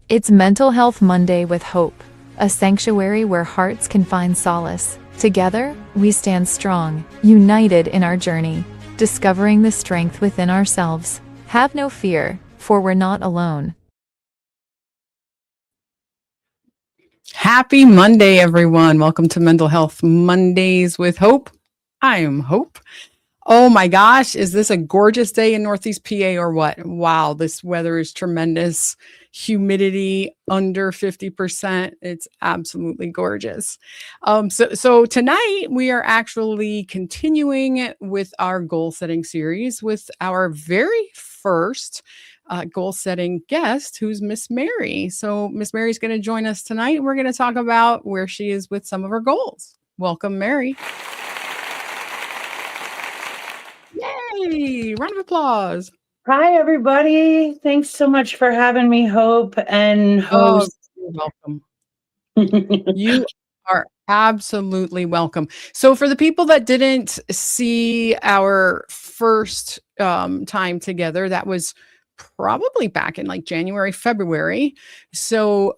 It's Mental Health Monday with Hope, a sanctuary where hearts can find solace. Together, we stand strong, united in our journey, discovering the strength within ourselves. Have no fear, for we're not alone. Happy Monday, everyone. Welcome to Mental Health Mondays with Hope. I am Hope. Oh my gosh, is this a gorgeous day in Northeast PA or what? Wow, this weather is tremendous. Humidity under 50%. It's absolutely gorgeous. So tonight we are actually continuing with our goal setting series with our very first goal setting guest, who's Miss Mary. So Miss Mary's going to join us tonight. We're going to talk about where she is with some of her goals. Welcome, Mary. Yay! Round of applause. Hi, everybody. Thanks so much for having me, Hope and host. You're welcome. You are absolutely welcome. So for the people that didn't see our first time together, that was probably back in like January, February. So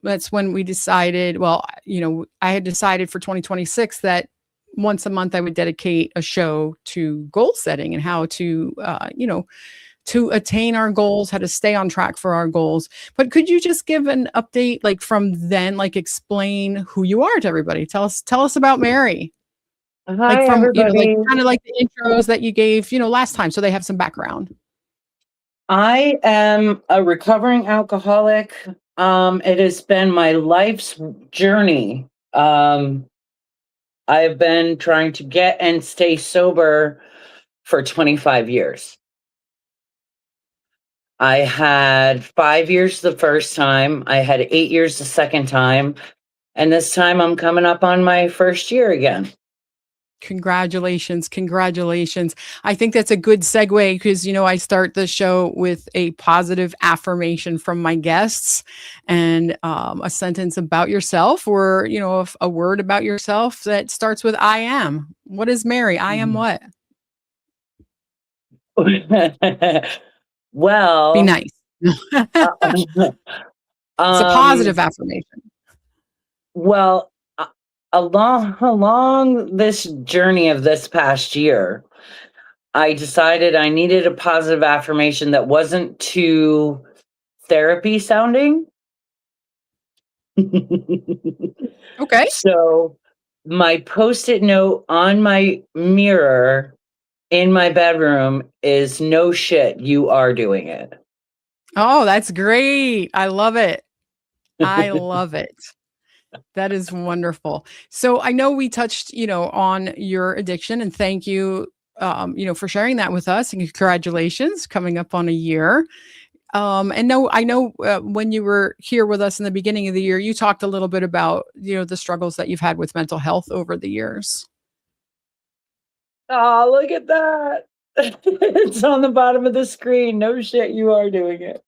that's when we decided, I had decided for 2026 that once a month I would dedicate a show to goal setting and how to, to attain our goals, how to stay on track for our goals. But could you just give an update, like from then, like explain who you are to everybody? Tell us about Mary. Hi, Like from, everybody. kind of like the intros that you gave, last time, so they have some background. I am a recovering alcoholic. It has been my life's journey. I've been trying to get and stay sober for 25 years. I had 5 years the first time. I had 8 years the second time. And this time I'm coming up on my first year again. Congratulations. I think that's a good segue because, I start the show with a positive affirmation from my guests and a sentence about yourself or, a word about yourself that starts with I am. What is Mary? I am what? Well, be nice. It's a positive affirmation. Well, along this journey of this past year, I decided I needed a positive affirmation that wasn't too therapy sounding. Okay. So my Post-it note on my mirror in my bedroom is no shit, you are doing it. Oh, that's great. I love it. I love it. That is wonderful. So I know we touched, on your addiction and thank you, for sharing that with us and congratulations coming up on a year. I know when you were here with us in the beginning of the year, you talked a little bit about, the struggles that you've had with mental health over the years. Oh, look at that. It's on the bottom of the screen. No shit, you are doing it.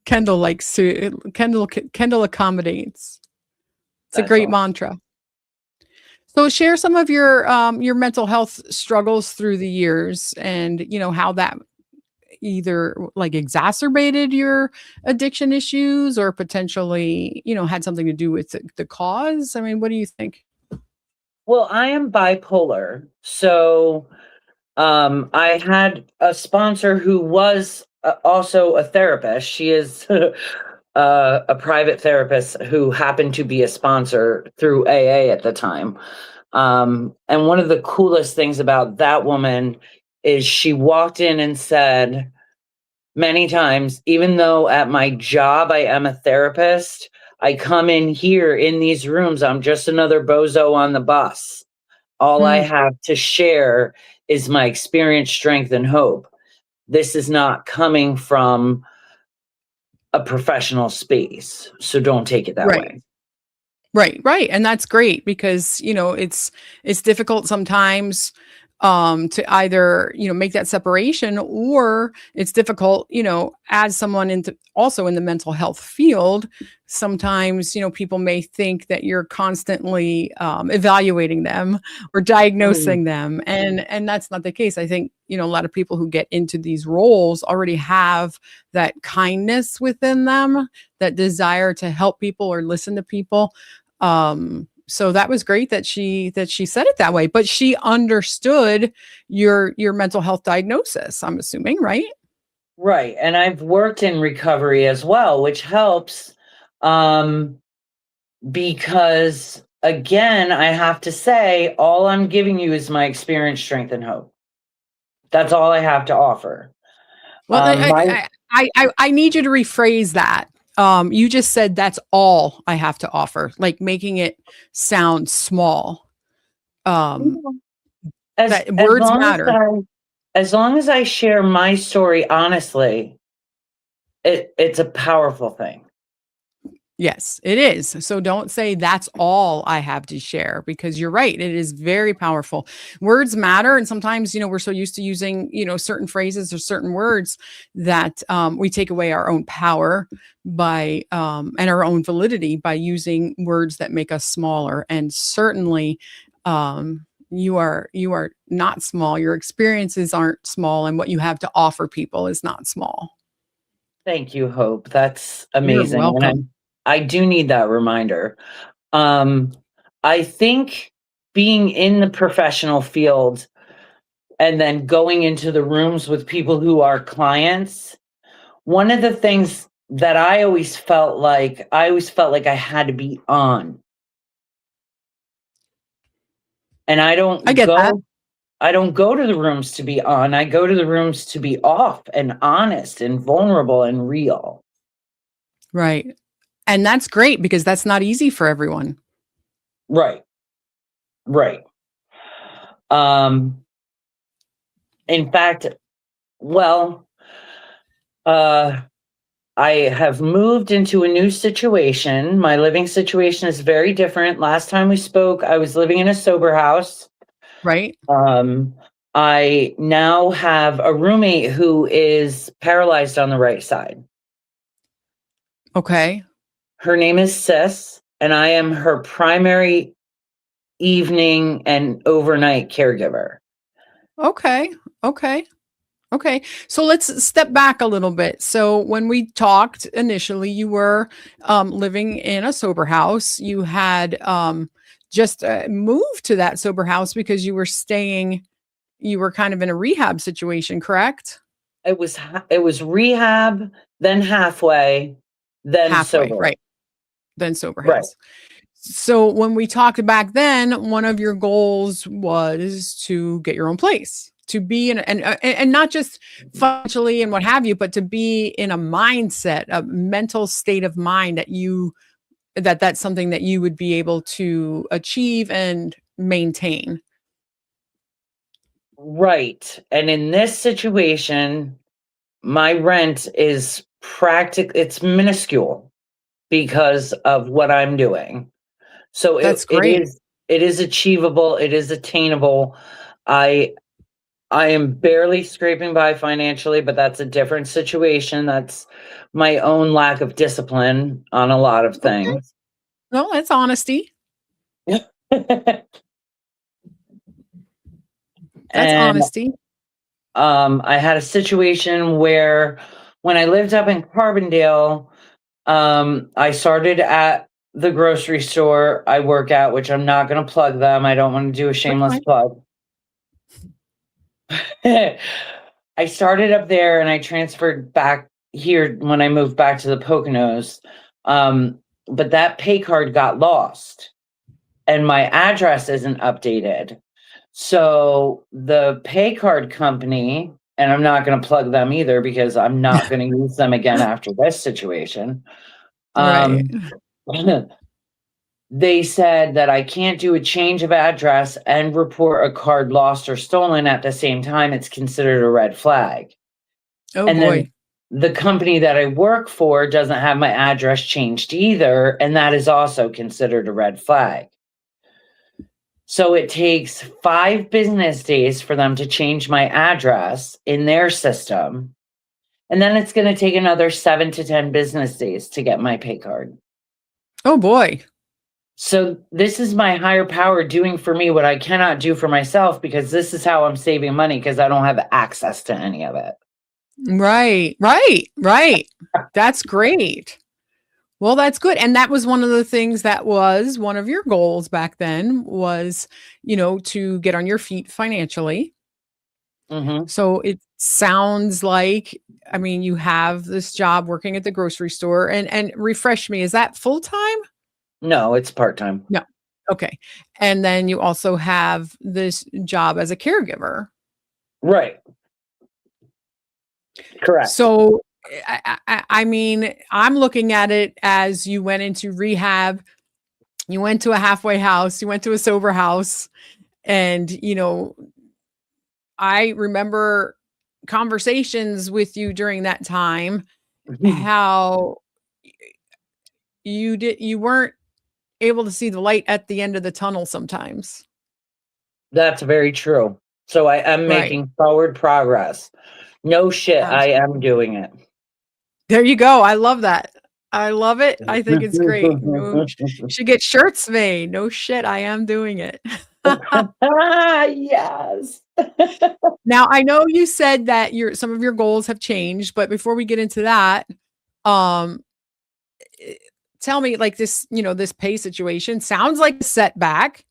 Kendall likes to, Kendall accommodates. It's a great mantra. So share some of your mental health struggles through the years and, how that either like exacerbated your addiction issues or potentially, had something to do with the cause. I mean, what do you think? Well, I am bipolar. So I had a sponsor who was also a therapist. She is a private therapist who happened to be a sponsor through AA at the time. And one of the coolest things about that woman is she walked in and said many times, even though at my job I am a therapist, I come in here in these rooms, I'm just another bozo on the bus. All I have to share is my experience, strength, and hope. This is not coming from a professional space, so don't take it that way. Right. And that's great because, it's difficult sometimes to either, make that separation, or it's difficult, as someone also in the mental health field. Sometimes, people may think that you're constantly evaluating them or diagnosing them. And that's not the case. I think, a lot of people who get into these roles already have that kindness within them, that desire to help people or listen to people. So that was great that she said it that way, but she understood your mental health diagnosis, I'm assuming, right? Right. And I've worked in recovery as well, which helps, because again, I have to say, all I'm giving you is my experience, strength, and hope. That's all I have to offer. Well, I need you to rephrase that. You just said that's all I have to offer, like making it sound small. That words matter. As long as I share my story honestly, it's a powerful thing. Yes, it is. So don't say that's all I have to share, because you're right. It is very powerful. Words matter. And sometimes, we're so used to using, certain phrases or certain words that we take away our own power by and our own validity by using words that make us smaller. And certainly you are not small. Your experiences aren't small, and what you have to offer people is not small. Thank you, Hope. That's amazing. You're welcome. I do need that reminder. I think being in the professional field and then going into the rooms with people who are clients, one of the things that I always felt like I had to be on. And I don't go to the rooms to be on. I go to the rooms to be off and honest and vulnerable and real. Right. And that's great, because that's not easy for everyone. Right. In fact, I have moved into a new situation. My living situation is very different. Last time we spoke, I was living in a sober house. Right. I now have a roommate who is paralyzed on the right side. Okay. Her name is Sis, and I am her primary evening and overnight caregiver. Okay. So let's step back a little bit. So when we talked initially, you were living in a sober house. You had just moved to that sober house because you were kind of in a rehab situation, correct? It was rehab, then halfway, then sober. Right. Then sober house. Right. So when we talked back then, one of your goals was to get your own place, to be in, and not just financially and what have you, but to be in a mindset, a mental state of mind that's something that you would be able to achieve and maintain. Right. And in this situation, my rent is it's minuscule because of what I'm doing. So that's great. It is achievable. It is attainable. I am barely scraping by financially, but that's a different situation. That's my own lack of discipline on a lot of things. Okay. No, that's honesty. That's honesty. I had a situation where when I lived up in Carbondale, I started at the grocery store I work at, which I'm not going to plug them. I don't want to do a shameless plug. I started up there and I transferred back here when I moved back to the Poconos. But that pay card got lost and my address isn't updated. So the pay card company, and I'm not going to plug them either because I'm not going to use them again after this situation. Right. They said that I can't do a change of address and report a card lost or stolen at the same time. It's considered a red flag. Oh, and boy. Then the company that I work for doesn't have my address changed either, and that is also considered a red flag. So it takes 5 business days for them to change my address in their system. And then it's going to take another 7 to 10 business days to get my pay card. Oh boy. So this is my higher power doing for me what I cannot do for myself, because this is how I'm saving money, because I don't have access to any of it. Right. That's great. Well, that's good. And that was one of the things that was one of your goals back then was, to get on your feet financially. So it sounds like, you have this job working at the grocery store, and refresh me, is that full time? No, it's part-time. No. Okay. And then you also have this job as a caregiver. Right. Correct. So, I'm looking at it as you went into rehab, you went to a halfway house, you went to a sober house, and, I remember conversations with you during that time, how you weren't able to see the light at the end of the tunnel sometimes. That's very true. So I am Right. making forward progress. No shit, I am doing it. There you go. I love that. I love it. I think it's great. You should get shirts made. No shit, I am doing it. Yes. Now, I know you said that some of your goals have changed, but before we get into that, tell me, like, this, this pay situation sounds like a setback,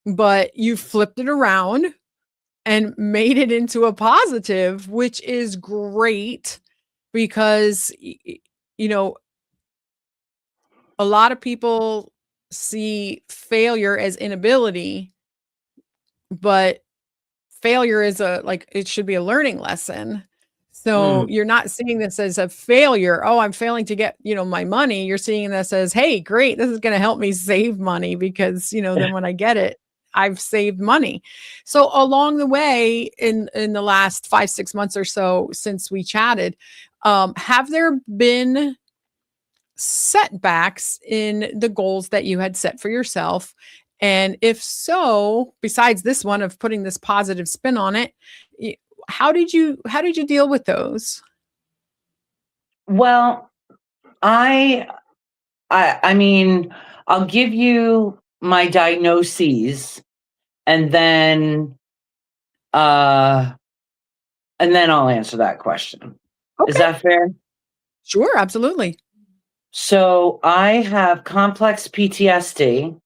but you flipped it around and made it into a positive, which is great, because, a lot of people see failure as inability, but failure is it should be a learning lesson. So you're not seeing this as a failure. Oh, I'm failing to get, my money. You're seeing this as, hey, great, this is going to help me save money, because, then when I get it, I've saved money. So along the way, in the last 5-6 months or so since we chatted, have there been setbacks in the goals that you had set for yourself? And if so, besides this one of putting this positive spin on it, how did you deal with those? Well, I mean, I'll give you my diagnoses, and then I'll answer that question. Okay. Is that fair? Sure, absolutely. So I have complex PTSD,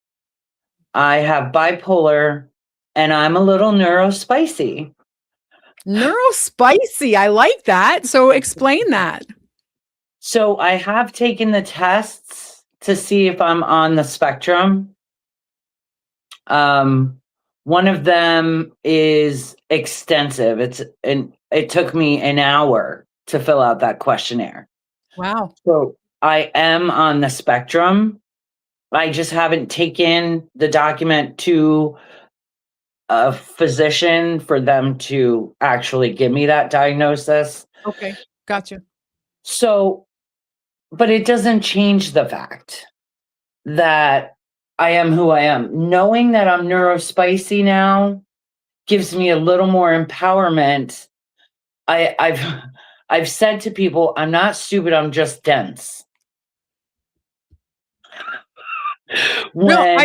I have bipolar, and I'm a little neurospicy. Neurospicy, I like that. So explain that. So I have taken the tests to see if I'm on the spectrum. One of them is extensive. It took me an hour to fill out that questionnaire. Wow. So I am on the spectrum. I just haven't taken the document to a physician for them to actually give me that diagnosis. Okay, gotcha. So, but it doesn't change the fact that I am who I am. Knowing that I'm neurospicy now gives me a little more empowerment. I've said to people, I'm not stupid, I'm just dense. No,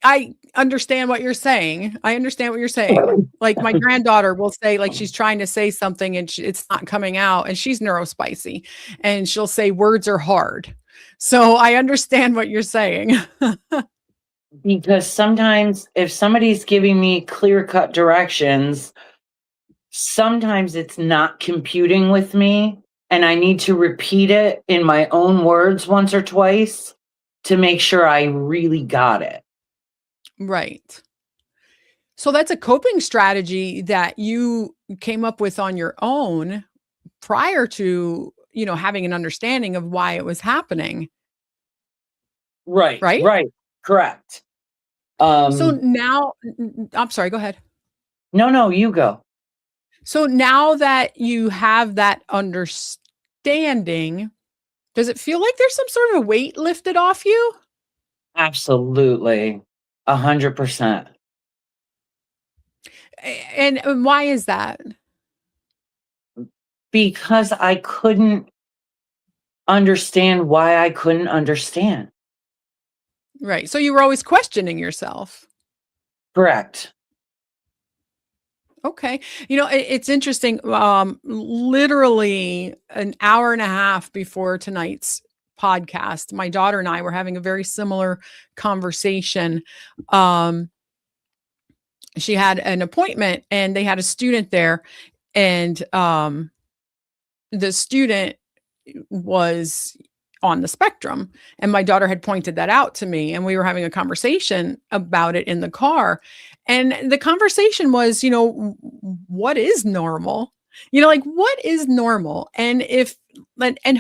I understand what you're saying. I understand what you're saying. Like, my granddaughter will say, like, she's trying to say something and it's not coming out, and she's neurospicy, and she'll say words are hard. So I understand what you're saying. Because sometimes if somebody's giving me clear-cut directions, sometimes it's not computing with me, and I need to repeat it in my own words once or twice to make sure I really got it. Right. So that's a coping strategy that you came up with on your own prior to, having an understanding of why it was happening. Right. Right? Right. Correct. So now, I'm sorry, go ahead. No, you go. So now that you have that understanding, does it feel like there's some sort of a weight lifted off you? Absolutely. 100%. And why is that? Because I couldn't understand why I couldn't understand. Right. So you were always questioning yourself. Correct. Okay. It's interesting. Literally an hour and a half before tonight's podcast, my daughter and I were having a very similar conversation. She had an appointment and they had a student there, and the student was on the spectrum, and my daughter had pointed that out to me, and we were having a conversation about it in the car. And the conversation was, what is normal? Like, what is normal? And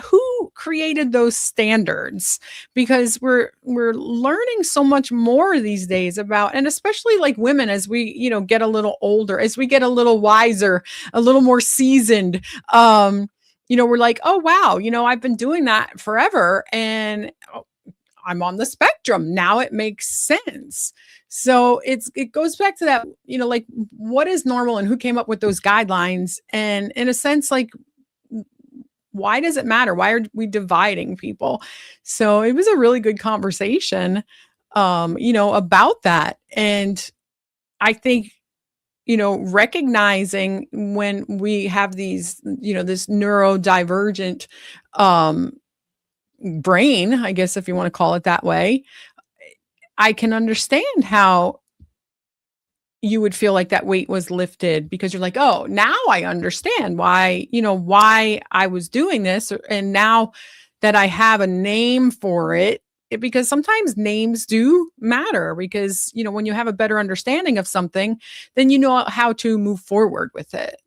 who created those standards? Because we're learning so much more these days about, and especially like women, as we get a little older, as we get a little wiser, a little more seasoned, we're like, oh wow, I've been doing that forever, and I'm on the spectrum now. It makes sense. So it goes back to that, like, what is normal and who came up with those guidelines? And in a sense, like, why does it matter? Why are we dividing people? So it was a really good conversation, about that. And I think, recognizing when we have these, this neurodivergent brain, I guess, if you want to call it that way, I can understand how you would feel like that weight was lifted, because you're like, oh, now I understand why I was doing this. And now that I have a name for it, because sometimes names do matter, because, when you have a better understanding of something, then you know how to move forward with it.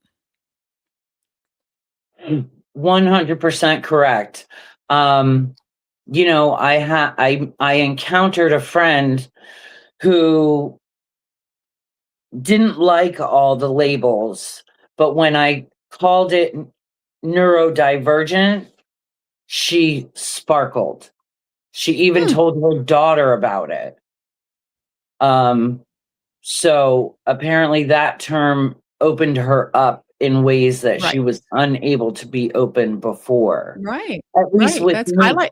100% correct. I encountered a friend who didn't like all the labels, but when I called it neurodivergent, she sparkled. She even told her daughter about it. So apparently that term opened her up in ways that she was unable to be open before. Right. At least with me.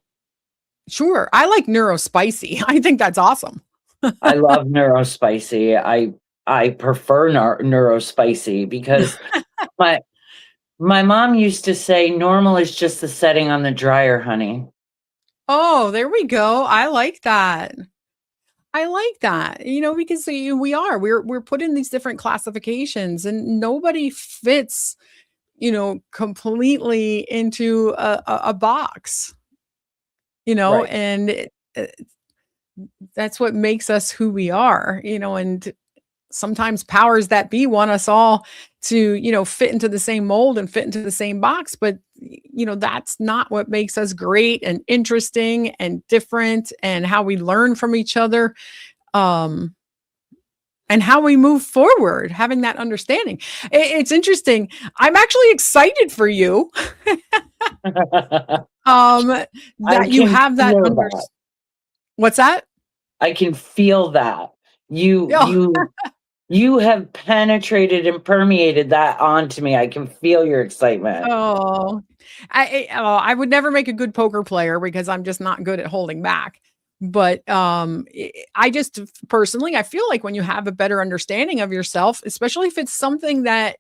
Sure. I like neurospicy. I think that's awesome. I love neurospicy. I prefer neurospicy because my mom used to say normal is just the setting on the dryer, honey. Oh, there we go. I like that. Because we're put in these different classifications, and nobody fits, completely into a box, Right. and that's what makes us who we are, and sometimes powers that be want us all to, fit into the same mold and fit into the same box. But, that's not what makes us great and interesting and different, and how we learn from each other. And how we move forward, having that understanding. It's interesting. I'm actually excited for you. That you have that understanding. What's that? I can feel that. You have penetrated and permeated that onto me. I can feel your excitement. Oh, I would never make a good poker player because I'm just not good at holding back. But I just personally, I feel like when you have a better understanding of yourself, especially if it's something that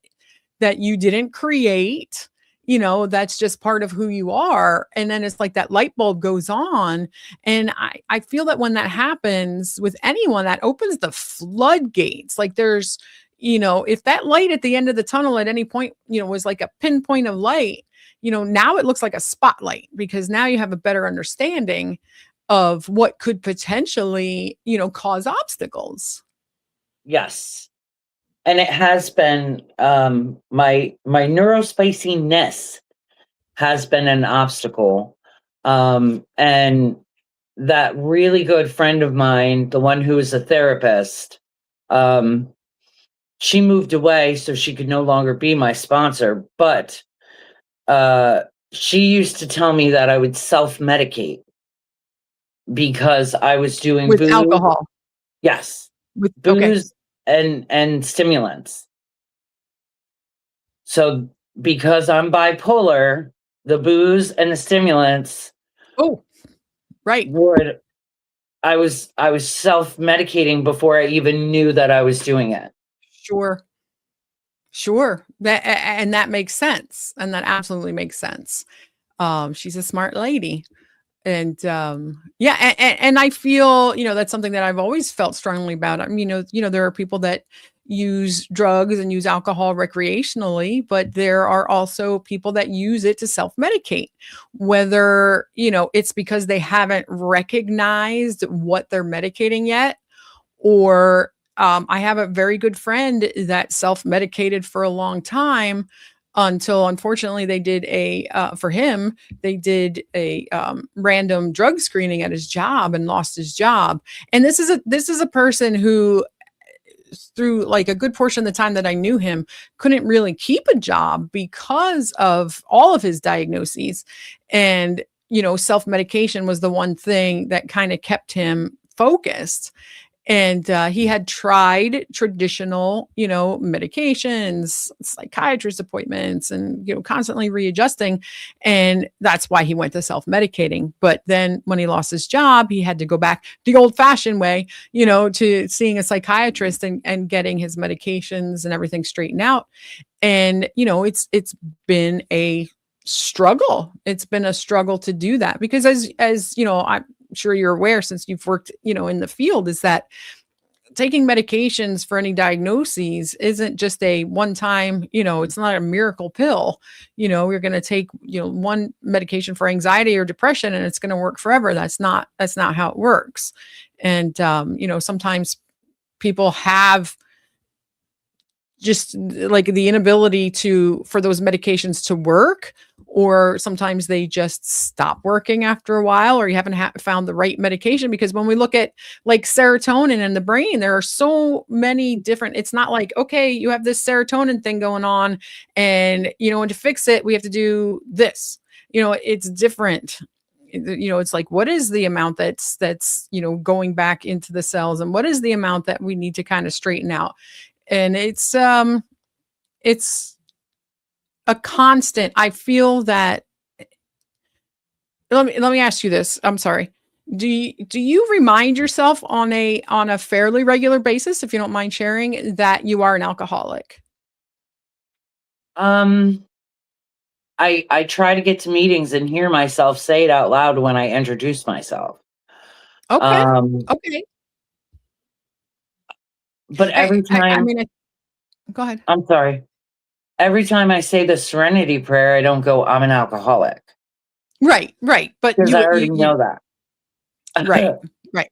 you didn't create, that's just part of who you are. And then it's like that light bulb goes on. And I feel that when that happens with anyone, that opens the floodgates. Like there's, if that light at the end of the tunnel at any point, was like a pinpoint of light, now it looks like a spotlight, because now you have a better understanding of what could potentially, cause obstacles. Yes. And it has been, my neurospiciness has been an obstacle. And that really good friend of mine, the one who is a therapist, she moved away so she could no longer be my sponsor. But she used to tell me that I would self-medicate because I was doing with voodoo. alcohol. Yes. With okay. Booze and stimulants. So because I'm bipolar, the booze and the stimulants Oh, right. would I was self-medicating before I even knew that I was doing it. Sure. Sure. And that makes sense. And that absolutely makes sense. She's a smart lady. And yeah, and I feel, that's something that I've always felt strongly about. I mean, there are people that use drugs and use alcohol recreationally, but there are also people that use it to self-medicate, whether, it's because they haven't recognized what they're medicating yet, or I have a very good friend that self-medicated for a long time until unfortunately they did for him, they did a random drug screening at his job and lost his job. And this is a person who, through like a good portion of the time that I knew him, couldn't really keep a job because of all of his diagnoses. And, self-medication was the one thing that kind of kept him focused. And he had tried traditional, medications, psychiatrist appointments, and, constantly readjusting. And that's why he went to self-medicating. But then when he lost his job, he had to go back the old fashioned way, to seeing a psychiatrist and getting his medications and everything straightened out. And, it's been a struggle. It's been a struggle to do that because as I'm sure you're aware, since you've worked, in the field, is that taking medications for any diagnoses isn't just a one time, it's not a miracle pill. You're going to take, one medication for anxiety or depression and it's going to work forever. That's not how it works. And, sometimes people have just like the inability for those medications to work, or sometimes they just stop working after a while, or you haven't found the right medication. Because when we look at like serotonin in the brain, there are so many different, it's not like, okay, you have this serotonin thing going on and, and to fix it, we have to do this, it's different. It's like, what is the amount that's, going back into the cells, and what is the amount that we need to kind of straighten out? And it's a constant. I feel that. Let me ask you this. I'm sorry. Do you remind yourself on a fairly regular basis, if you don't mind sharing, that you are an alcoholic? I try to get to meetings and hear myself say it out loud when I introduce myself. Okay. Okay. But every time, go ahead. I'm sorry. Every time I say the Serenity Prayer, I don't go, I'm an alcoholic. Right. But because I already know that. Right. Right.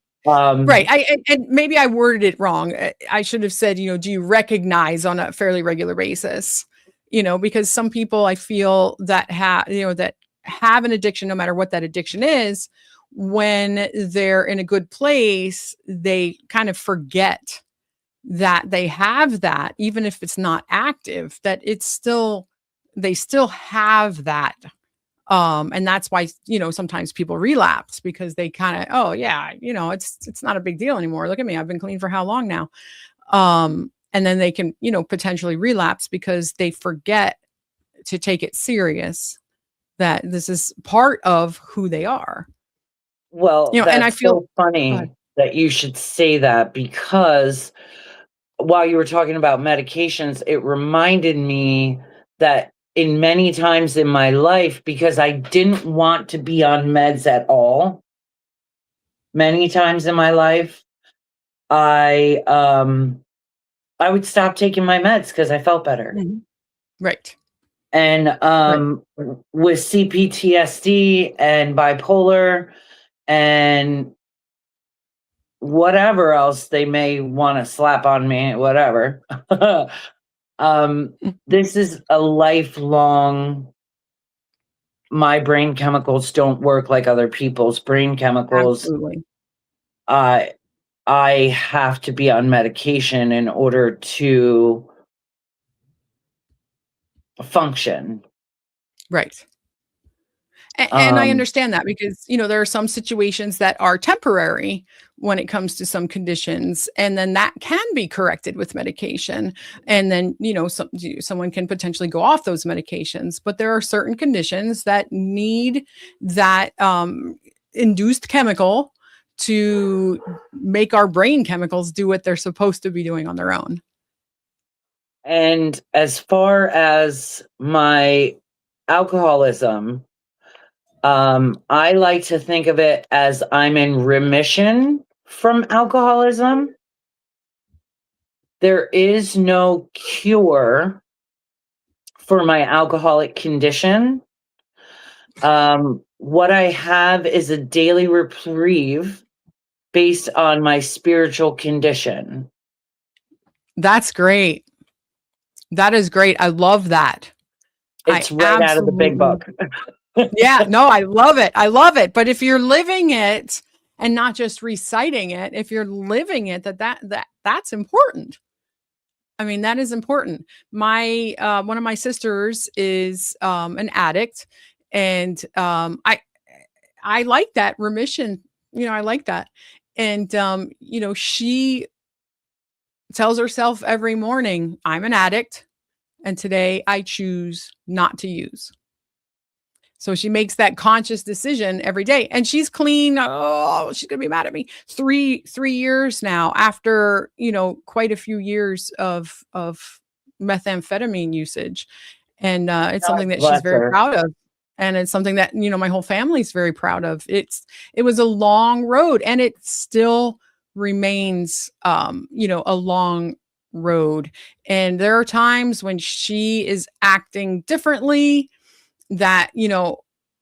And maybe I worded it wrong. I should have said, do you recognize on a fairly regular basis? Because some people I feel that have an addiction, no matter what that addiction is, when they're in a good place, they kind of forget that they have that, even if it's not active, that they still have that. And that's why, sometimes people relapse, because they kind of, oh yeah, it's not a big deal anymore. Look at me. I've been clean for how long now? And then they can, potentially relapse because they forget to take it serious, that this is part of who they are. Well, and I feel so funny that you should say that, because while you were talking about medications, it reminded me that in many times in my life, because I didn't want to be on meds at all, many times in my life, I would stop taking my meds because I felt better. Mm-hmm. Right. And with CPTSD and bipolar and whatever else they may want to slap on me, whatever. This is a lifelong, my brain chemicals don't work like other people's brain chemicals. Absolutely. I have to be on medication in order to function. Right. And I understand that because, there are some situations that are temporary when it comes to some conditions, and then that can be corrected with medication. And then, someone can potentially go off those medications, but there are certain conditions that need that induced chemical to make our brain chemicals do what they're supposed to be doing on their own. And as far as my alcoholism, I like to think of it as I'm in remission from alcoholism. There is no cure for my alcoholic condition. What I have is a daily reprieve based on my spiritual condition. That's great. That is great. I love that. It's right out of the big book. Yeah, no, I love it. I love it. But if you're living it and not just reciting it, if you're living it, that's important. I mean, that is important. My one of my sisters is an addict, and I like that remission. I like that. And she tells herself every morning, I'm an addict, and today I choose not to use. So she makes that conscious decision every day, and she's clean. Oh, she's going to be mad at me. 3 years now after, quite a few years of methamphetamine usage. And it's something that she's very proud of. And it's something that, my whole family's very proud of. It was a long road, and it still remains, a long road. And there are times when she is acting differently that,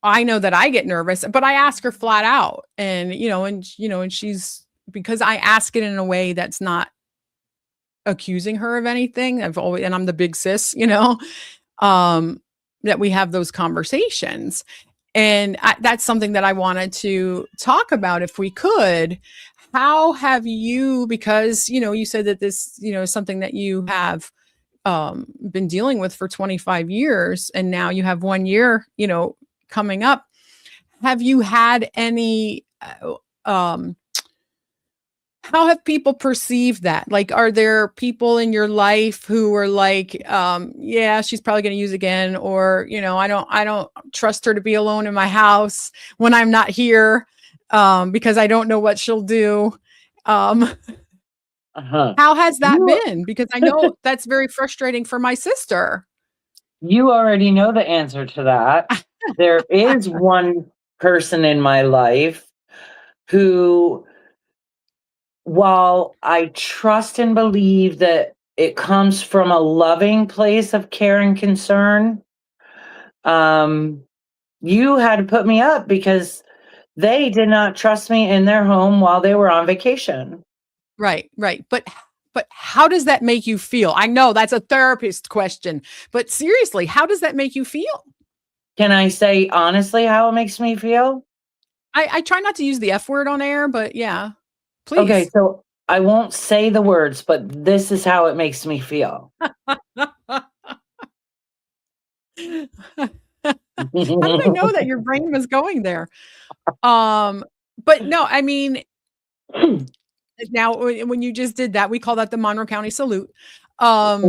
I know that I get nervous, but I ask her flat out, and, and she's, because I ask it in a way that's not accusing her of anything. And I'm the big sis, that we have those conversations. And that's something that I wanted to talk about if we could. How have you, because, you said that this, is something that you have been dealing with for 25 years, and now you have 1 year, coming up. Have you had any, how have people perceived that? Like, are there people in your life who are like, yeah, she's probably going to use again, or, I don't trust her to be alone in my house when I'm not here, because I don't know what she'll do. How has that been? Because I know that's very frustrating for my sister. You already know the answer to that. There is one person in my life who, while I trust and believe that it comes from a loving place of care and concern, you had to put me up because they did not trust me in their home while they were on vacation. Right. But how does that make you feel? I know that's a therapist question, but seriously, how does that make you feel? Can I say honestly how it makes me feel? I try not to use the F word on air, but yeah, please. Okay, so I won't say the words, but this is how it makes me feel. How did I know that your brain was going there? But no, I mean, now when you just did that, we call that the Monroe County salute. Does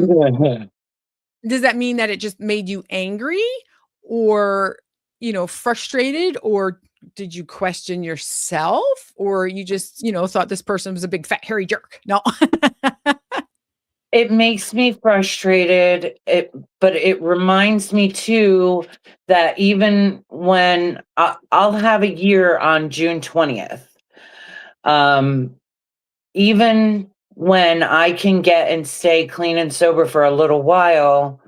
that mean that it just made you angry, or, frustrated, or did you question yourself, or you just, thought this person was a big fat hairy jerk? No. It makes me frustrated, but it reminds me too that even when I'll have a year on June 20th, even when I can get and stay clean and sober for a little while,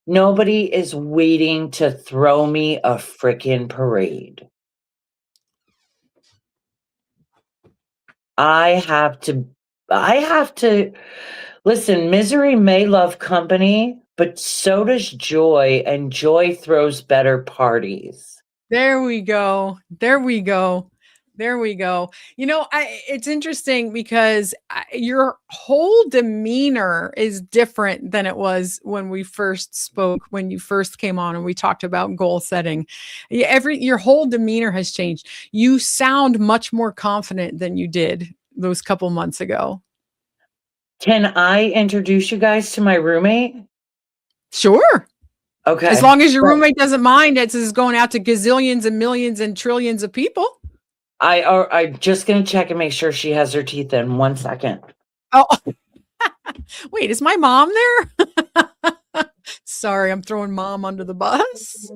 nobody is waiting to throw me a frickin' parade. I have to listen. Misery may love company, but so does joy, and joy throws better parties. There we go. There we go. It's interesting because your whole demeanor is different than it was when we first spoke, when you first came on and we talked about goal setting. Your whole demeanor has changed. You sound much more confident than you did those couple months ago. Can I introduce you guys to my roommate? Sure. Okay. As long as your roommate doesn't mind, it's going out to gazillions and millions and trillions of people. I'm just gonna check and make sure she has her teeth in. 1 second. Oh, wait, is my mom there? Sorry, I'm throwing mom under the bus.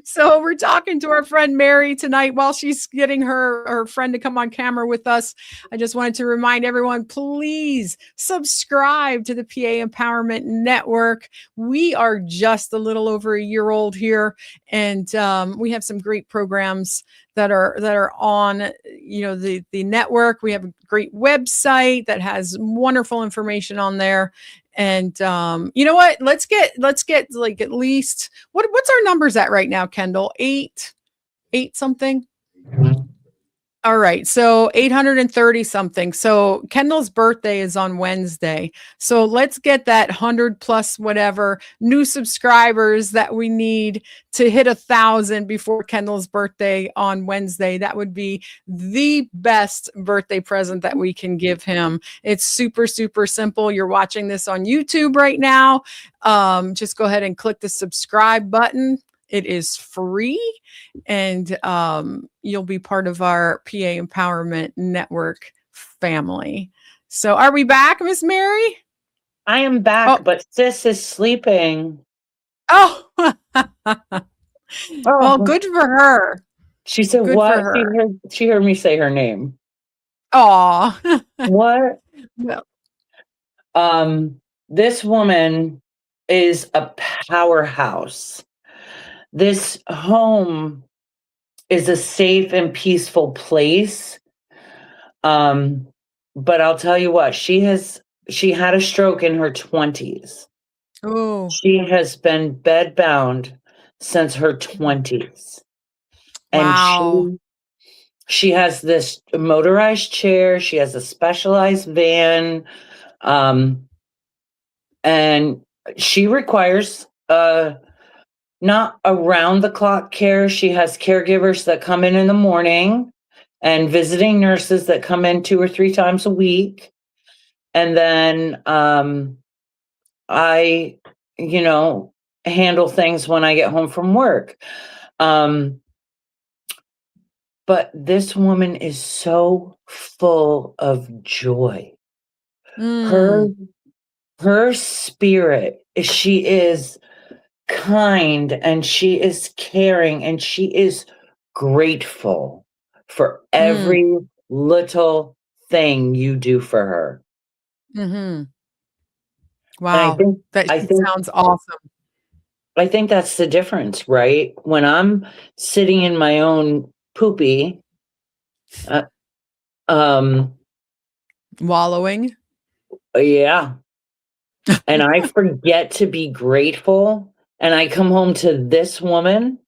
So we're talking to our friend Mary tonight while she's getting her friend to come on camera with us. I just wanted to remind everyone, please subscribe to the PA Empowerment Network. We are just a little over a year old here, and we have some great programs that are on the network. We have a great website that has wonderful information on there. And you know what? Let's get like at least what's our numbers at right now, Kendall? Eight something. All right. So 830 something. So Kendall's birthday is on Wednesday. So let's get that 100 plus whatever new subscribers that we need to hit 1,000 before Kendall's birthday on Wednesday. That would be the best birthday present that we can give him. It's super, super simple. You're watching this on YouTube right now. Just go ahead and click the subscribe button. It is free, and you'll be part of our PA Empowerment Network family. So are we back, Miss Mary? I am back, but sis is sleeping. Oh, well, good for her. She said, good what? She heard me say her name. Aw. What? Well. This woman is a powerhouse. This home is a safe and peaceful place. But I'll tell you what, she had a stroke in her 20s. Oh. She has been bedbound since her 20s. Wow. And she has this motorized chair, she has a specialized van, and she requires not around the clock care. She has caregivers that come in the morning and visiting nurses that come in 2 or 3 times a week. And then I, handle things when I get home from work. But this woman is so full of joy. Her spirit, she is kind and she is caring and she is grateful for every little thing you do for her. Mm-hmm. Wow. I think sounds awesome. I think that's the difference, right? When I'm sitting in my own poopy, wallowing. Yeah. And I forget to be grateful. And I come home to this woman.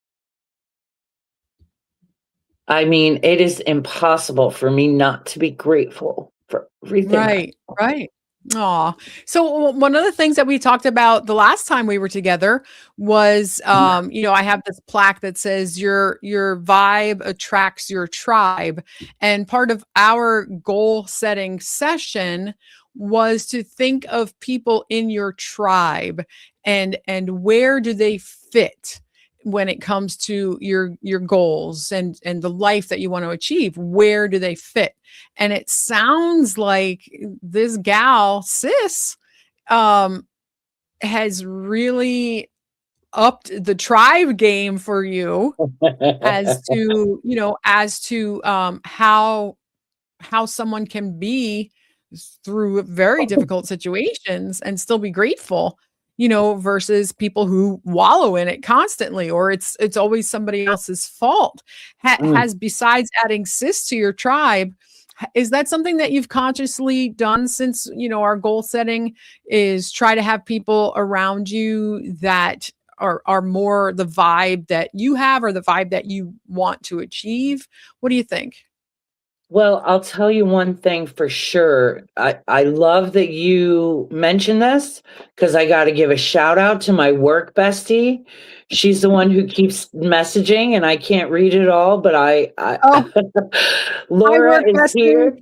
I mean, it is impossible for me not to be grateful for everything. Right. Aw. So one of the things that we talked about the last time we were together was, I have this plaque that says your vibe attracts your tribe. And part of our goal setting session was to think of people in your tribe and where do they fit when it comes to your goals and the life that you want to achieve. Where do they fit? And it sounds like this gal sis has really upped the tribe game for you as to how someone can be through very difficult situations and still be grateful, versus people who wallow in it constantly, or it's always somebody else's fault. Has, besides adding sis to your tribe, is that something that you've consciously done since, our goal setting is try to have people around you that are more the vibe that you have or the vibe that you want to achieve? What do you think? Well, I'll tell you one thing for sure. I love that you mentioned this because I got to give a shout out to my work bestie. She's the one who keeps messaging and I can't read it all, but Oh, hi, Laura work is bestie. here.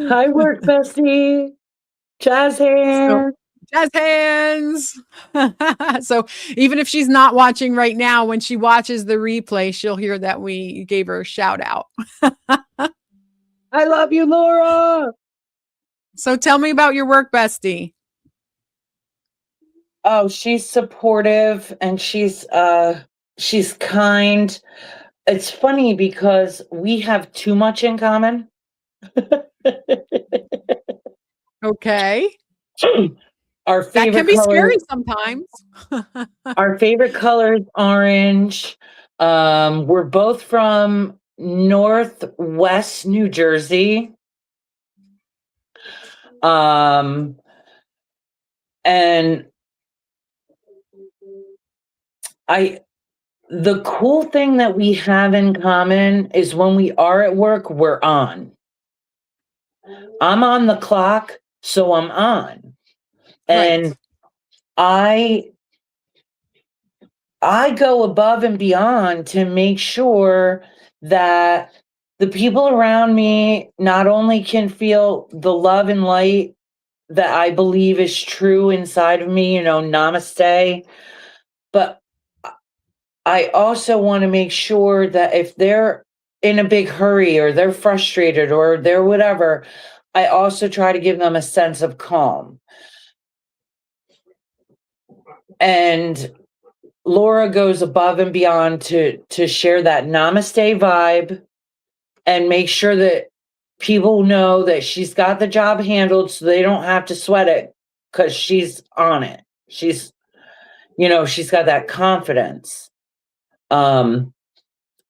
Hi, work bestie. Jazz So, hands. jazz hands. So even if she's not watching right now, when she watches the replay, she'll hear that we gave her a shout out. I love you, Laura. So tell me about your work bestie. Oh, she's supportive and she's kind. It's funny because we have too much in common. Okay. Our That favorite can be color, scary sometimes. our favorite color is orange. We're both from Northwest New Jersey. And the cool thing that we have in common is when we are at work, we're on. I'm on the clock, so I'm on. And Right. I go above and beyond to make sure that the people around me not only can feel the love and light that I believe is true inside of me, namaste, but I also want to make sure that if they're in a big hurry or they're frustrated or they're whatever, I also try to give them a sense of calm. And Laura goes above and beyond to share that namaste vibe and make sure that people know that she's got the job handled so they don't have to sweat it because she's on it. She's got that confidence. And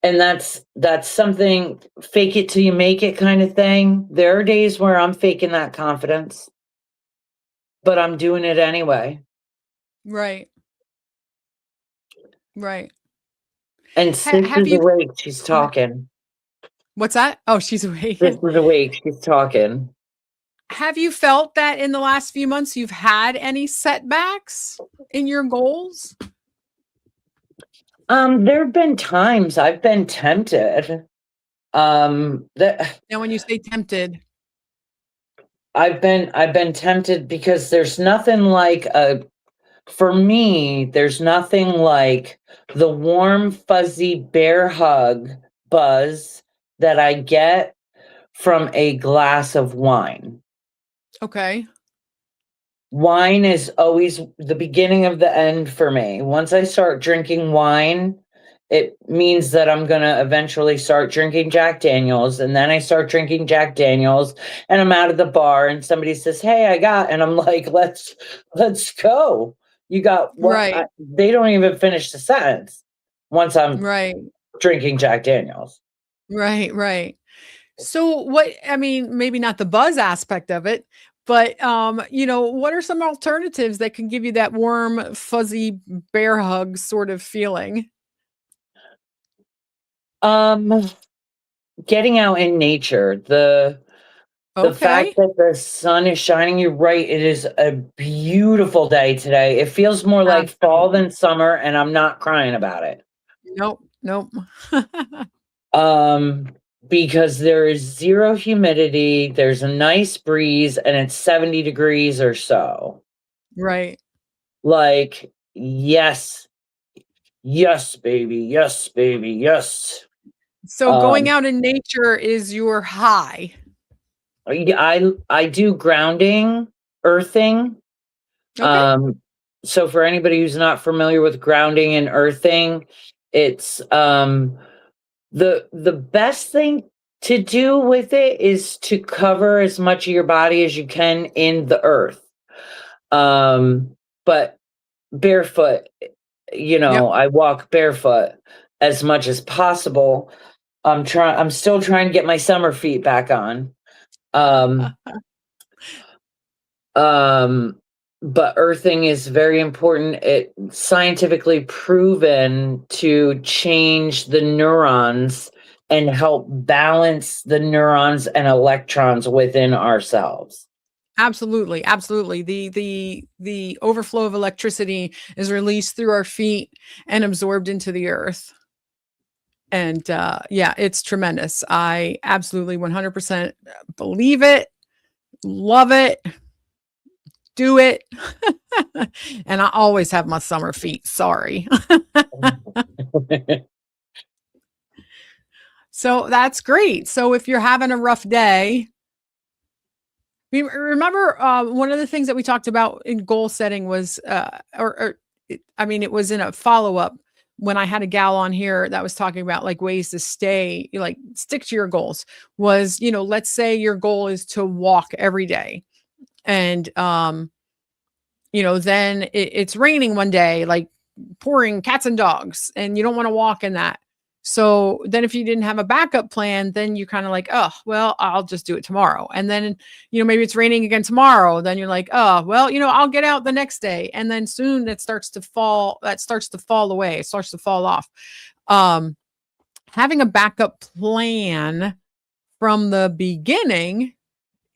that's something fake it till you make it kind of thing. There are days where I'm faking that confidence, but I'm doing it anyway. Right. Right. And Sis Have is you awake. She's talking. What's that? Oh, she's awake. Sis is awake. She's talking. Have you felt that in the last few months you've had any setbacks in your goals? There have been times I've been tempted. Now, when you say tempted, I've been tempted because there's nothing like for me, there's nothing like the warm, fuzzy bear hug buzz that I get from a glass of wine. okay. Wine is always the beginning of the end for me. Once I start drinking wine, it means that I'm going to eventually start drinking Jack Daniels. And then I start drinking Jack Daniels and I'm out of the bar and somebody says, "Hey, and I'm like, let's go. You got what?" Right. They don't even finish the sentence once I'm Right. drinking Jack Daniels. Right. Right. So maybe not the buzz aspect of it, but what are some alternatives that can give you that warm, fuzzy bear hug sort of feeling? Getting out in nature, the fact Okay. that the sun is shining, you're right, it is a beautiful day today. It feels more like fall Absolutely. than summer, and I'm not crying about it. Nope. Nope. Because there is zero humidity, there's a nice breeze, and it's 70 degrees or so. Right. Like, yes, yes, baby, yes, baby, yes. So going out in nature is your high. I do grounding, earthing. Okay. So for anybody who's not familiar with grounding and earthing, it's the best thing to do with it is to cover as much of your body as you can in the earth. But barefoot, Yep. I walk barefoot as much as possible. I'm still trying to get my summer feet back on. But earthing is very important. It scientifically proven to change the neurons and help balance the neurons and electrons within ourselves. Absolutely, absolutely. The overflow of electricity is released through our feet and absorbed into the earth. And yeah, it's tremendous. I absolutely 100% believe it, love it, do it. And I always have my summer feet. Sorry. So that's great. So if you're having a rough day, remember one of the things that we talked about in goal setting was, it was in a follow up when I had a gal on here that was talking about like ways to stick to your goals. Was, let's say your goal is to walk every day, and then it's raining one day, like pouring cats and dogs, and you don't want to walk in that. So then if you didn't have a backup plan, then you kind of like, oh, well, I'll just do it tomorrow. And then, maybe it's raining again tomorrow. Then you're like, oh, well, I'll get out the next day. And then soon that starts to fall away. It starts to fall off. Having a backup plan from the beginning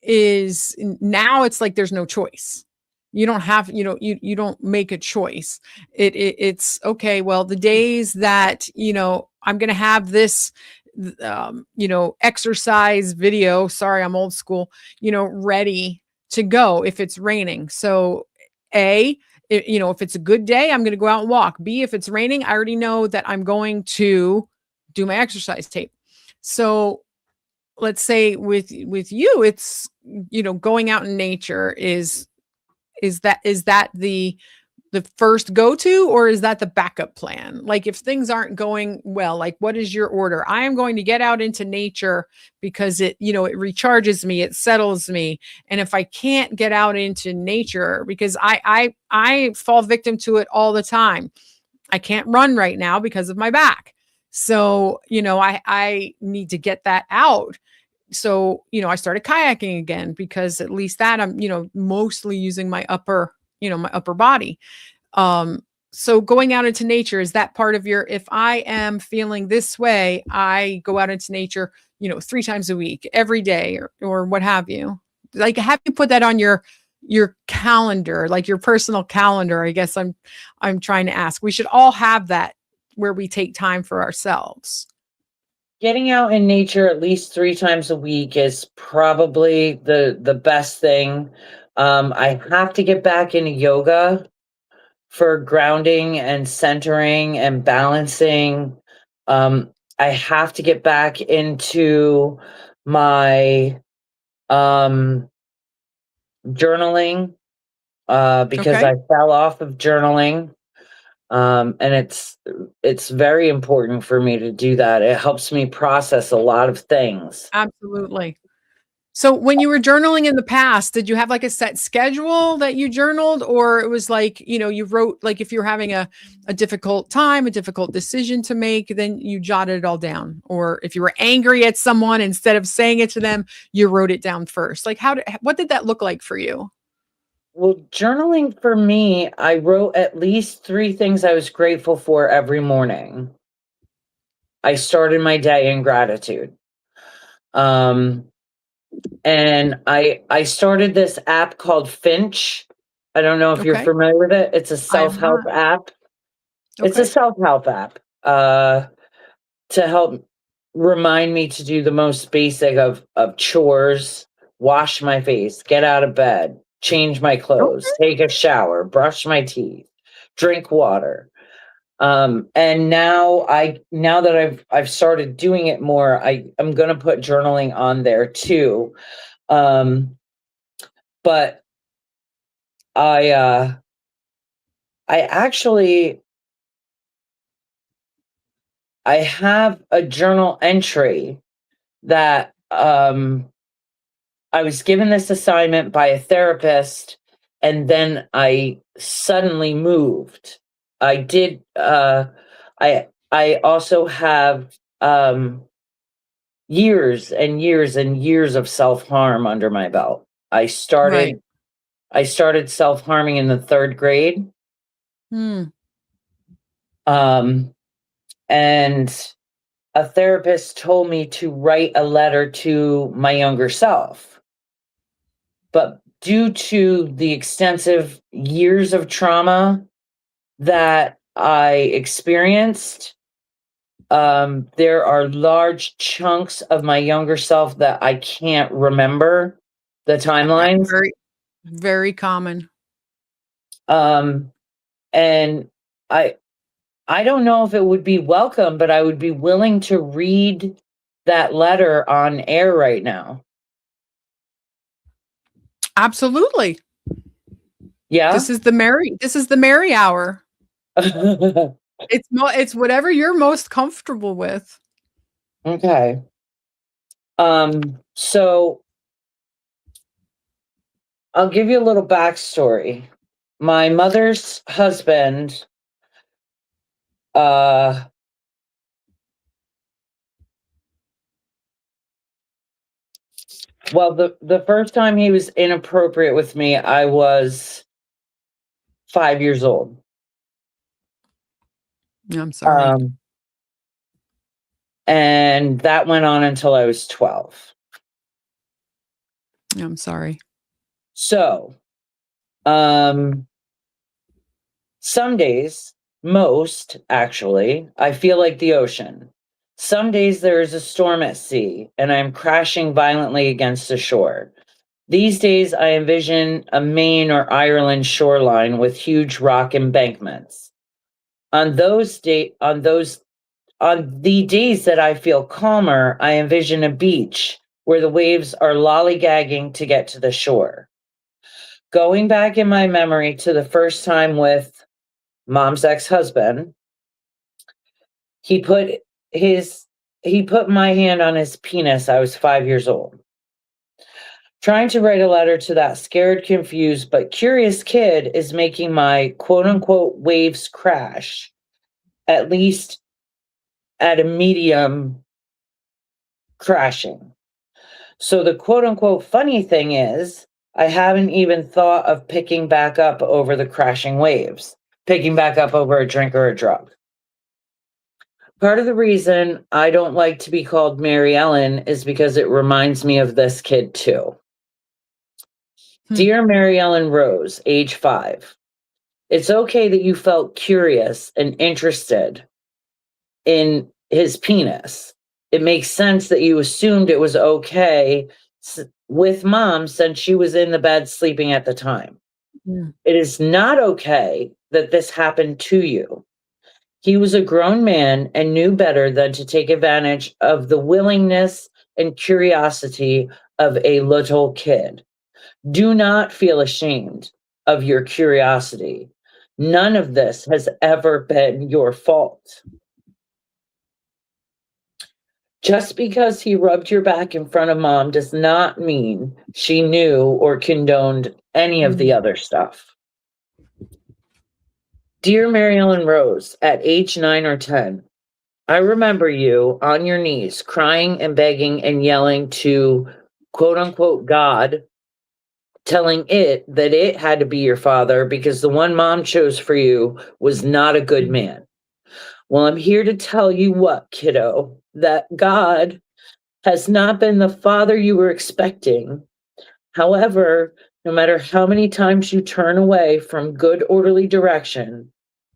is now it's like there's no choice. You don't have, you don't make a choice. It's okay. Well, the days that, I'm going to have this, exercise video, sorry, I'm old school, ready to go if it's raining. So if it's a good day, I'm going to go out and walk. B, if it's raining, I already know that I'm going to do my exercise tape. So let's say with you, it's, going out in nature is that the first go-to, or is that the backup plan? Like if things aren't going well, like what is your order? I am going to get out into nature because it recharges me, it settles me. And if I can't get out into nature, because I fall victim to it all the time. I can't run right now because of my back. So, I need to get that out. So, I started kayaking again because at least that I'm, mostly using my upper body. So going out into nature, is that part of your, if I am feeling this way, I go out into nature, 3 times a week, every day, or what have you? Like, have you put that on your calendar, like your personal calendar? I guess I'm trying to ask. We should all have that where we take time for ourselves. Getting out in nature at least 3 times a week is probably the best thing. I have to get back into yoga for grounding and centering and balancing. I have to get back into my journaling because Okay. I fell off of journaling. And it's very important for me to do that. It helps me process a lot of things. Absolutely. So when you were journaling in the past, did you have like a set schedule that you journaled, or it was like, you wrote, like if you're having a difficult time, a difficult decision to make, then you jotted it all down? Or if you were angry at someone, instead of saying it to them, you wrote it down first? Like what did that look like for you? Well, journaling for me, I wrote at least 3 things I was grateful for every morning. I started my day in gratitude. And I started this app called Finch. I don't know if you're Okay. familiar with it. It's a I am self-help not. app. It's a Okay. self-help app to help remind me to do the most basic of chores, wash my face, get out of bed, change my clothes, Okay. take a shower, brush my teeth, drink water. And now that I've started doing it more, I'm gonna put journaling on there too. But I actually I have a journal entry that I was given this assignment by a therapist, and then I suddenly moved. I did I also have years and years and years of self-harm under my belt. I Right. started self-harming in the 3rd grade. Hmm. And a therapist told me to write a letter to my younger self. But due to the extensive years of trauma that I experienced, there are large chunks of my younger self that I can't remember the timelines. Very, very common. And I don't know if it would be welcome, but I would be willing to read that letter on air right now. Absolutely. Yeah. This is the Mary hour. It's whatever you're most comfortable with. Okay. So I'll give you a little backstory. My mother's husband, well, the first time he was inappropriate with me, I was 5 years old. I'm sorry. And that went on until I was 12. I'm sorry. So, some days, most actually, I feel like the ocean. Some days there is a storm at sea and I'm crashing violently against the shore. These days I envision a Maine or Ireland shoreline with huge rock embankments. On the days that I feel calmer, I envision a beach where the waves are lollygagging to get to the shore. Going back in my memory to the first time with Mom's ex-husband, he put my hand on his penis. I was 5 years old. Trying to write a letter to that scared, confused, but curious kid is making my quote unquote waves crash, at least at a medium crashing. So the quote unquote funny thing is, I haven't even thought of picking back up over the crashing waves, picking back up over a drink or a drug. Part of the reason I don't like to be called Mary Ellen is because it reminds me of this kid too. Dear Mary Ellen Rose, age 5. It's okay that you felt curious and interested in his penis. It makes sense that you assumed it was okay with Mom since she was in the bed sleeping at the time. Yeah. It is not okay that this happened to you. He was a grown man and knew better than to take advantage of the willingness and curiosity of a little kid. Do not feel ashamed of your curiosity. None of this has ever been your fault. Just because he rubbed your back in front of Mom does not mean she knew or condoned any of the other stuff. Dear Mary Ellen Rose, at age 9 or 10, I remember you on your knees crying and begging and yelling to quote unquote God, telling it that it had to be your father because the one Mom chose for you was not a good man. Well, I'm here to tell you what, kiddo, that God has not been the father you were expecting. However, no matter how many times you turn away from good, orderly direction,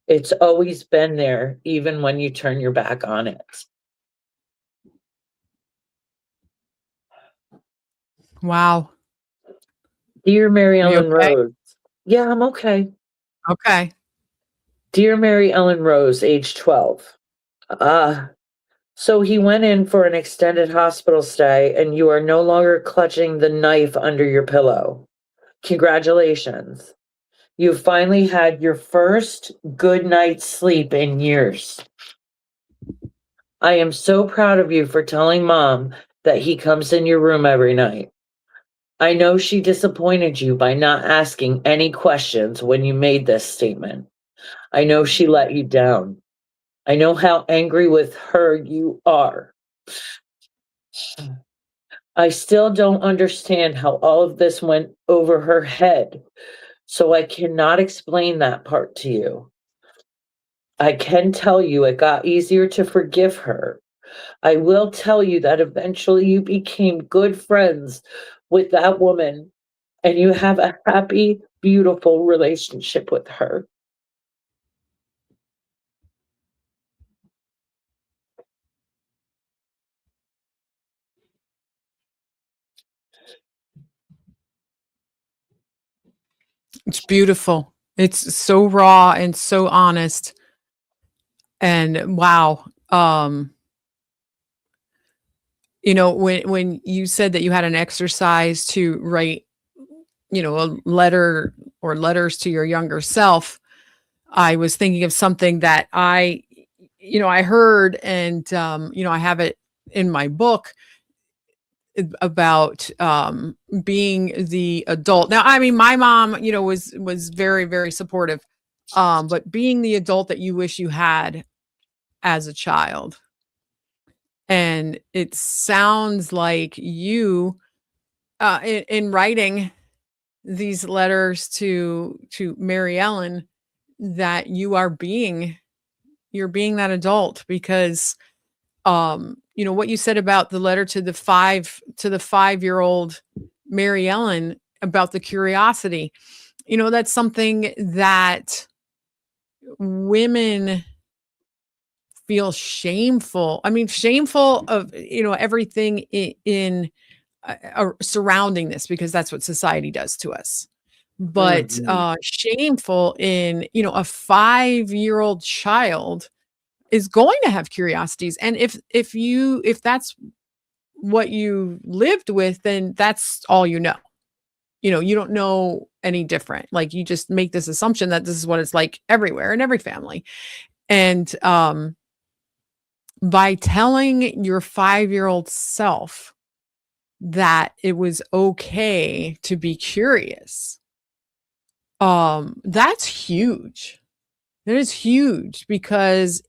it's always been there, even when you turn your back on it. Wow. Dear Mary Are you Ellen okay? Rose. Yeah, I'm okay. Okay. Dear Mary Ellen Rose, age 12. So he went in for an extended hospital stay and you are no longer clutching the knife under your pillow. Congratulations. You've finally had your first good night's sleep in years. I am so proud of you for telling Mom that he comes in your room every night. I know she disappointed you by not asking any questions when you made this statement. I know she let you down. I know how angry with her you are. I still don't understand how all of this went over her head, so I cannot explain that part to you. I can tell you it got easier to forgive her I will tell you that eventually you became good friends with that woman and you have a happy, beautiful relationship with her. It's beautiful. It's so raw and so honest. And wow. When you said that you had an exercise to write, a letter or letters to your younger self, I was thinking of something that I heard, and I have it in my book about being the adult. Now, I mean, my mom, was very, very supportive, but being the adult that you wish you had as a child. And it sounds like you, in writing these letters to Mary Ellen, that you're being that adult, because what you said about the letter to the 5-year-old Mary Ellen about the curiosity, that's something that women feel shameful. I mean, shameful of, everything in surrounding this, because that's what society does to us. But Mhm. shameful in, a 5-year-old child is going to have curiosities. And if that's what you lived with, then that's all you know. You don't know any different. Like, you just make this assumption that this is what it's like everywhere in every family. And by telling your 5-year-old self that it was okay to be curious, that's huge. That is huge, because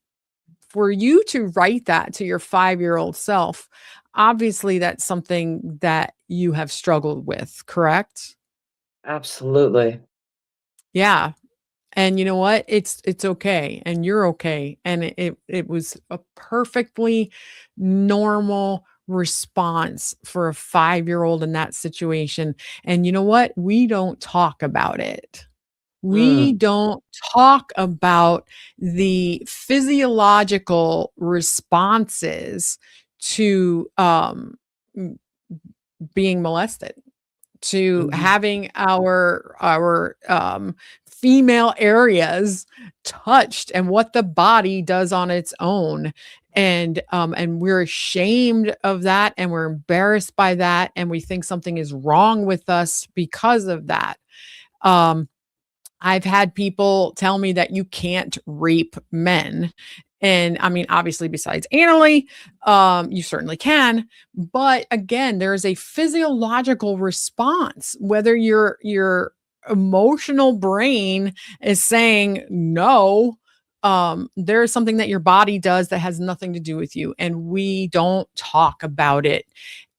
for you to write that to your 5-year-old self, obviously that's something that you have struggled with, correct? Absolutely. Yeah. And you know what? It's okay, and you're okay. And it was a perfectly normal response for a 5-year-old in that situation. And you know what? We don't talk about it. We Mm. don't talk about the physiological responses to being molested, to Mhm. having our female areas touched, and what the body does on its own. And we're ashamed of that, and we're embarrassed by that, and we think something is wrong with us because of that. um I've had people tell me that you can't rape men. And I mean, obviously, besides anally, you certainly can. But again, there is a physiological response, whether your emotional brain is saying no. There is something that your body does that has nothing to do with you, and we don't talk about it.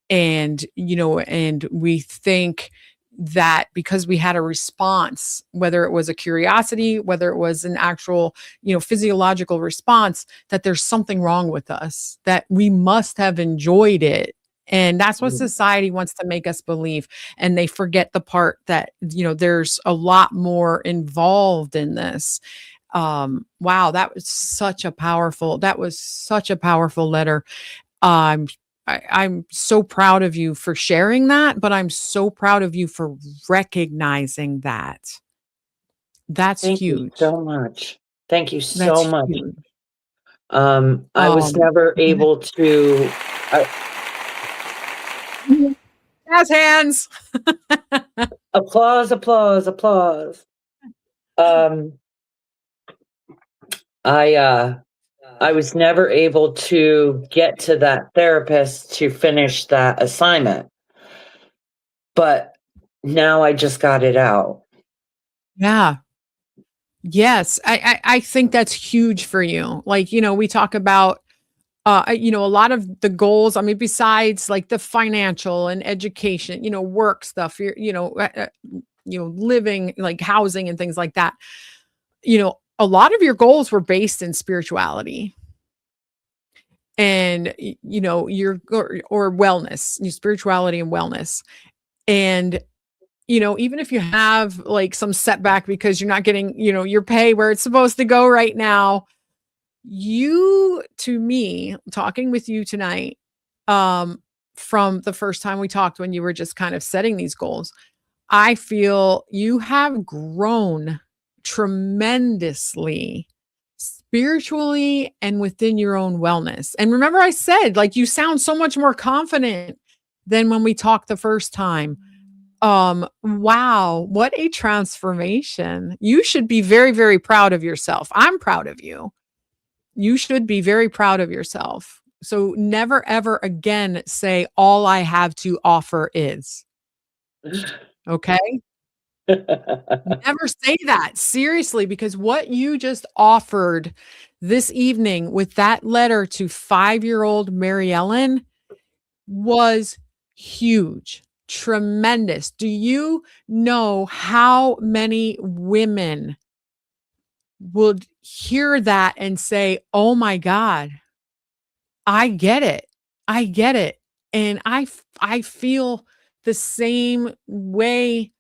And we think that because we had a response, whether it was a curiosity, whether it was an actual, physiological response, that there's something wrong with us, that we must have enjoyed it. And that's what Mm. society wants to make us believe. And they forget the part that, there's a lot more involved in this. Wow, that was such a powerful letter. Um, I'm so proud of you for sharing that, but I'm so proud of you for recognizing that. That's Thank you huge. so much. Thank you so That's much. huge. I was never Yeah. able to I Jazz hands. applause, applause, applause. Um, I, uh, I was never able to get to that therapist to finish that assignment, but now I just got it out. Yeah. Yes. I think that's huge for you. Like, we talk about a lot of the goals, I mean, besides like the financial and education, work stuff, living, like housing and things like that. A lot of your goals were based in spirituality. and or wellness, your spirituality and wellness. And even if you have like some setback because you're not getting, your pay where it's supposed to go right now, to me, talking with you tonight, from the first time we talked when you were just kind of setting these goals, I feel you have grown tremendously spiritually and within your own wellness. And remember, I said, like, you sound so much more confident than when we talked the first time. Wow, what a transformation. You should be very, very proud of yourself. I'm proud of you. You should be very proud of yourself. So never, ever again say, all I have to offer is. Okay? Never say that. Seriously, because what you just offered this evening with that letter to 5-year-old Mary Ellen was huge, tremendous. Do you know how many women would hear that and say, oh my God, I get it. I get it. And I feel the same way,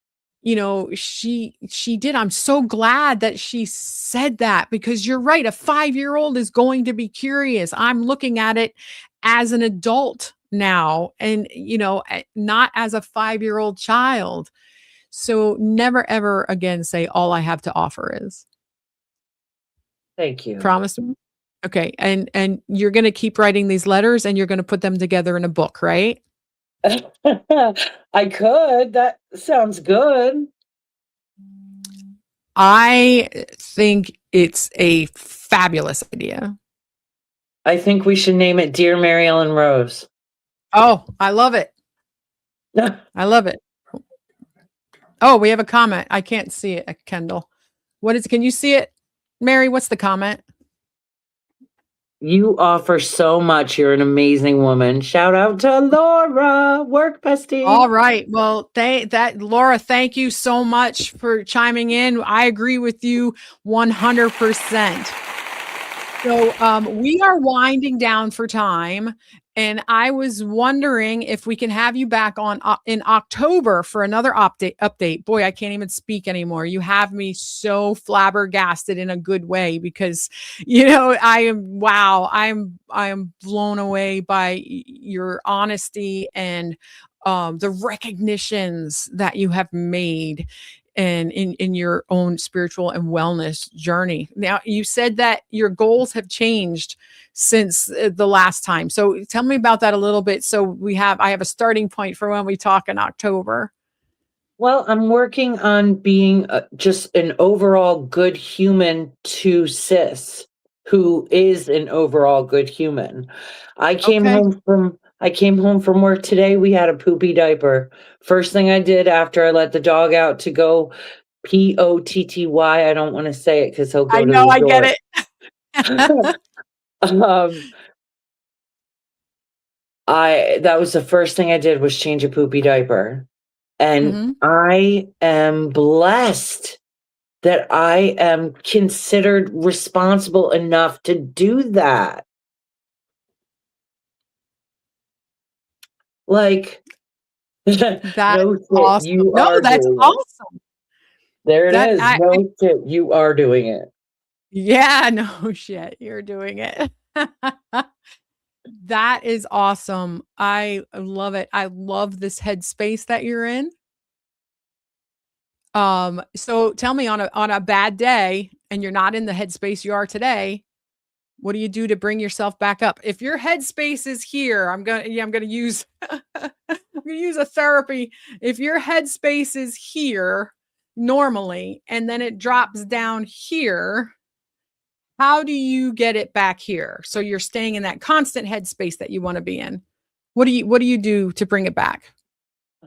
she did. I'm so glad that she said that, because you're right. A 5-year-old is going to be curious. I'm looking at it as an adult now, and, not as a 5-year-old child. So never, ever again say, all I have to offer is. Thank you. Promise me? Okay. And you're going to keep writing these letters and you're going to put them together in a book, right? I could. That sounds good. I think it's a fabulous idea. I think we should name it Dear Mary Ellen Rose. Oh, I love it. I love it. Oh, we have a comment. I can't see it, Kendall. Can you see it? Mary, what's the comment? You offer so much. You're an amazing woman. Shout out to Laura, work bestie. All right. Well, Laura, thank you so much for chiming in. I agree with you 100%. So we are winding down for time, and I was wondering if we can have you back in October for another update. Boy, I can't even speak anymore. You have me so flabbergasted in a good way, because I am blown away by your honesty and the recognitions that you have made and in your own spiritual and wellness journey. Now, you said that your goals have changed since the last time. So tell me about that a little bit. So I have a starting point for when we talk in October. Well, I'm working on being just an overall good human to Sis, who is an overall good human. I came home from work today. We had a poopy diaper. First thing I did after I let the dog out to go potty, I don't want to say it because he'll go. I know, I get it. That was the first thing I did, was change a poopy diaper. And I am blessed that I am considered responsible enough to do that. Like, that's awesome. That's awesome. There it is. No shit, you are doing it. Yeah, no shit, you're doing it. That is awesome. I love it. I love this headspace that you're in. So tell me, on a bad day and you're not in the headspace you are today, what do you do to bring yourself back up? If your headspace is here, I'm gonna use a therapy. If your headspace is here normally and then it drops down here, how do you get it back here? So you're staying in that constant headspace that you want to be in. What do you do to bring it back?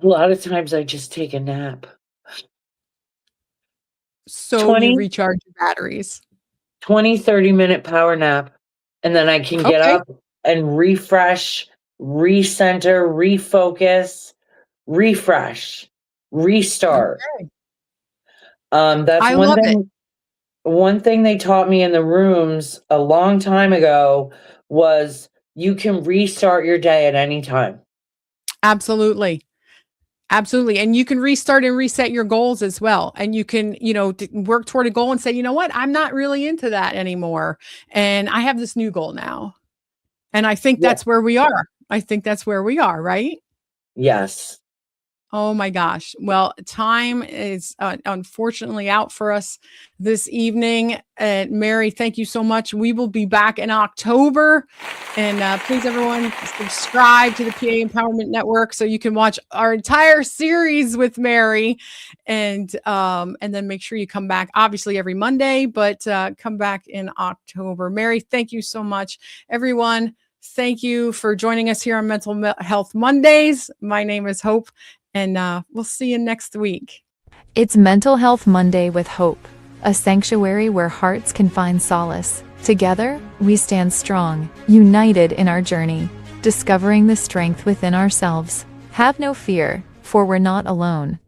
A lot of times I just take a nap. So you recharge your batteries. 20, 30-minute power nap. And then I can get up and refresh, recenter, refocus, refresh, restart. Okay. That's one thing they taught me in the rooms a long time ago was you can restart your day at any time. Absolutely. Absolutely. And you can restart and reset your goals as well. And you can, work toward a goal and say, you know what, I'm not really into that anymore. And I have this new goal now. And I think Yeah. that's where we are. I think that's where we are, right? Yes. Oh my gosh. Well, time is unfortunately out for us this evening. Mary, thank you so much. We will be back in October. And please, everyone, subscribe to the PA Empowerment Network so you can watch our entire series with Mary. And then make sure you come back, obviously, every Monday, but come back in October. Mary, thank you so much. Everyone, thank you for joining us here on Mental Health Mondays. My name is Hope. And we'll see you next week. It's Mental Health Monday with Hope, a sanctuary where hearts can find solace. Together, we stand strong, united in our journey, discovering the strength within ourselves. Have no fear, for we're not alone.